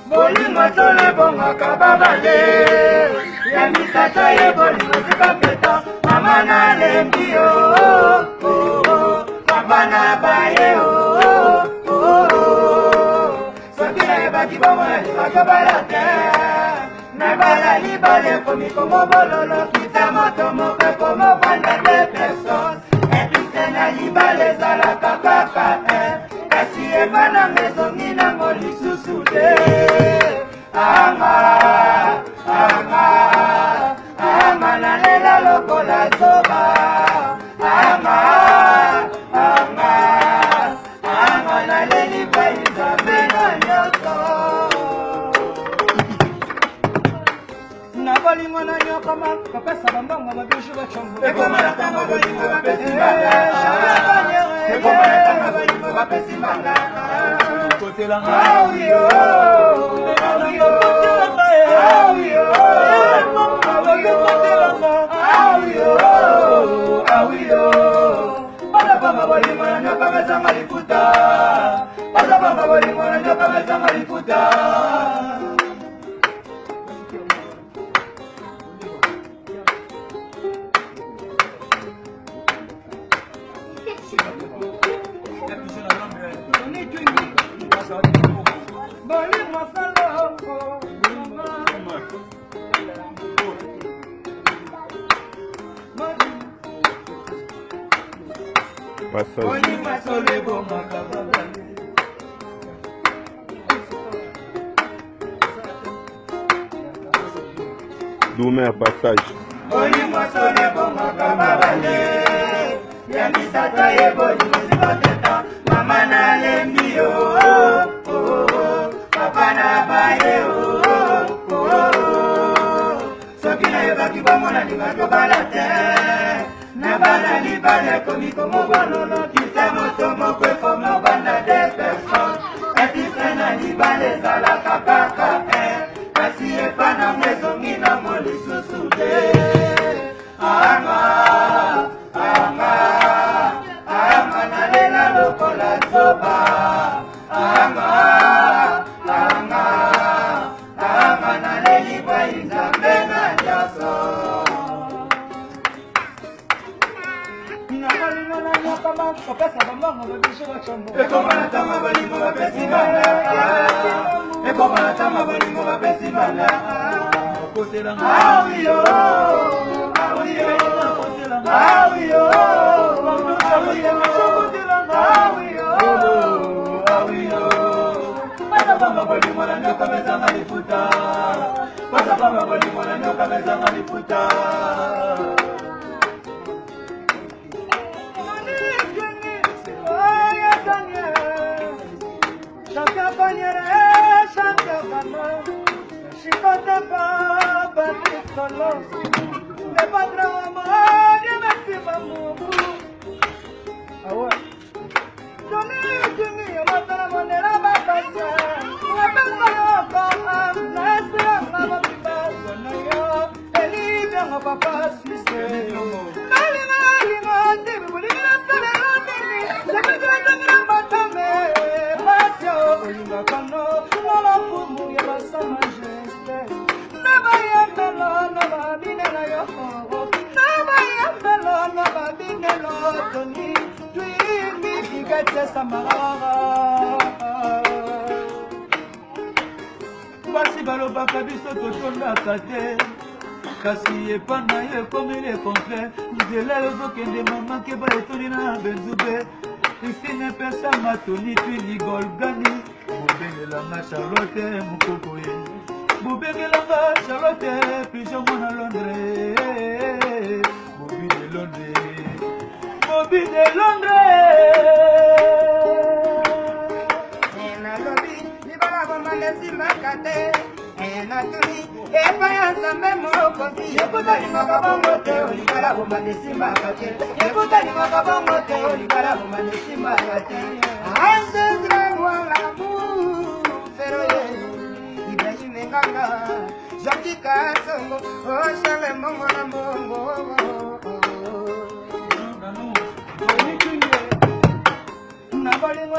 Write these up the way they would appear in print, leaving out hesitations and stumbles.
Bolingo sole bongo kababale ya misata ye bolingo sikapeta mama na lembi papa na baye sokile baki bongo na libaka balate na bala libale komi komo bololo kita moto moke komo banda de personnes epise na libale zalaka kaka kasi ebana mezongi nango lisusu te anga nalela lokola zoba anga naleli baizambe na nyoto na bolingo na nyokoma kopesa bambongo babishu bachongo ekomana tango bolingo bapesi mbanga ekomana tango bolingo bapesi mbanga kotelanga awiyo Doumé passage. Mama na lembi papa na baye soki na yebaki bongo na linga balate na bala libale komi komo bololo kisa moto moko ekomo banda de personnes etise na libale ezalaka kaka kasi epana mwezongi nango lisusu te anga nalela lokola zoba anga naleli baizambe na nyoso ekomana tama bolingo bapesi mbanga ekomana tama bolingo bapesi mbanga awiyo pasapamba bolingo na nyoka mezanga lifuta pasapamba bolingo na nyoka mezanga lifuta Papa, basi balobaka biso totondaka te kasi epana ye ekomeli ecomplet nzela ezokende mama keba etoni na benzube ifine pesa matoni twi ligolgani bobengelanga charlotte mokoko ye bobengelanga charlotte pigeon mwana londres bobi de londres nalobi libala bomandesimaka te natuni epa ya nzambe mokonzi ekutalingaka bongo te olingala bomandesimaka te ekutalingaka bongo te olingala bomandesimaka te ansezrewalamu feroye ibrahime nganga jakika songo osale mbongo na mbongo na bolingo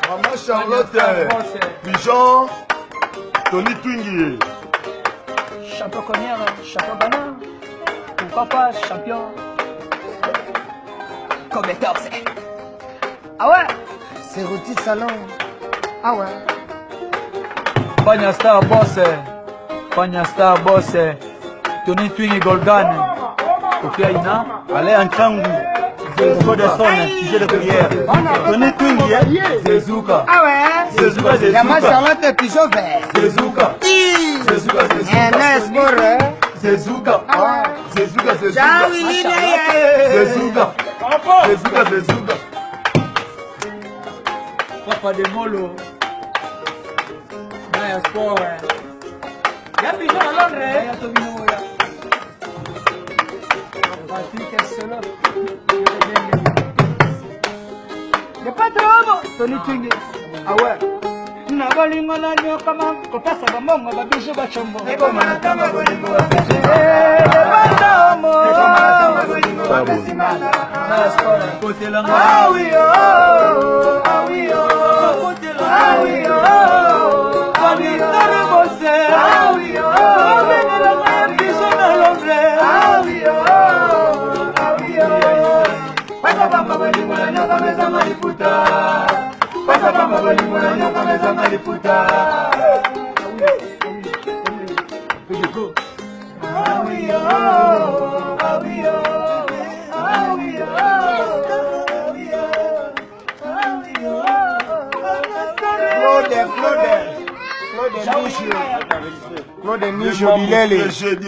Maman Charlotte, Pigeon, Tony Twingy. Champion Connière, champion Banane, pourquoi pas champion Cometorse. Ah ouais, C'est Roti Salon. Ah ouais. Panya Star Boss, Tony Twingy Golgan, Kofia Ina, Allez en Changu. Code son, sujet de prière. Tony Twingy, Zezuka. Ah ouais. Zezuka, Maman Zezuka. Charlotte Pigeon vert. Zezuka. Zezuka, Un sport, hein. Zezuka. Zezuka, Zezuka. Ciao, Willy. Zezuka. Zezuka, Zezuka. Papa de Molo, Naya Sport. Ya Pigeon à Londres. le patron Tony Twingy. Ah ouais. Na balingo na nyo kama kopasa bamongo babisho bachombo. Ah oui oh, ah oui oh, ah oui oh, ah oui oh, ah oui oh. Pasa pamba balingo na nyoka meza mariputa. Pasa pamba balingo na nyoka meza mariputa. Ah oui oh, ah oui oh, ah oui oh, ah oui oh, ah oui oh. Claude Michel. Claude Michel Bilele.